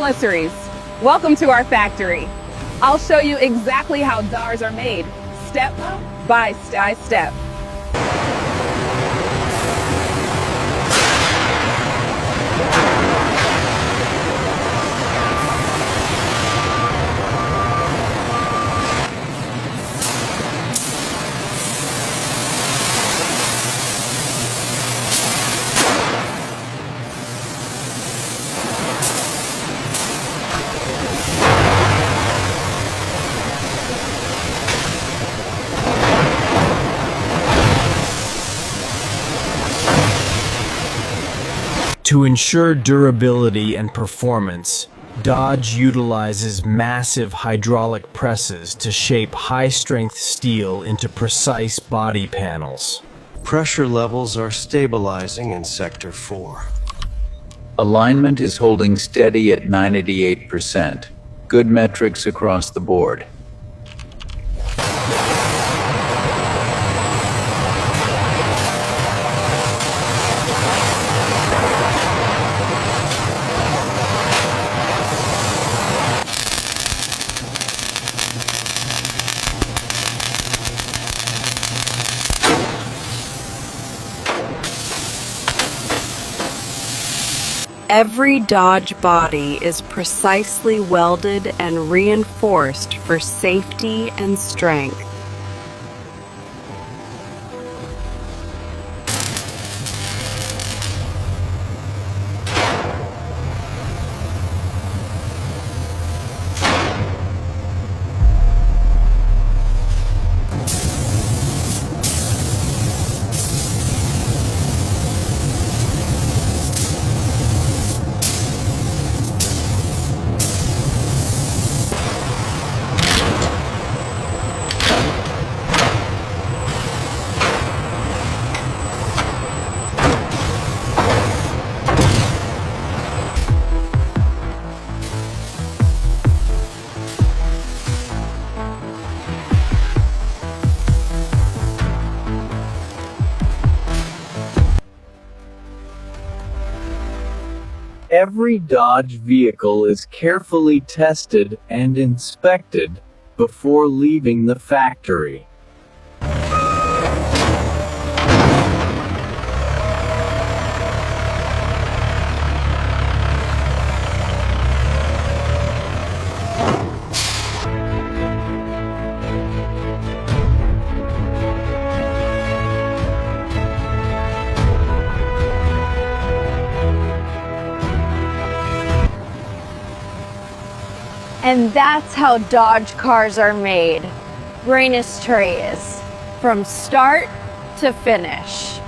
militaries. Welcome to our factory. I'll show you exactly how cars are made, step by step. To ensure durability and performance, Dodge utilizes massive hydraulic presses to shape high-strength steel into precise body panels. Pressure levels are stabilizing in Sector 4. Alignment is holding steady at 98%. Good metrics across the board. Every Dodge body is precisely welded and reinforced for safety and strength. Every Dodge vehicle is carefully tested and inspected before leaving the factory. And that's how Dodge cars are made. Buenos Aires, from start to finish.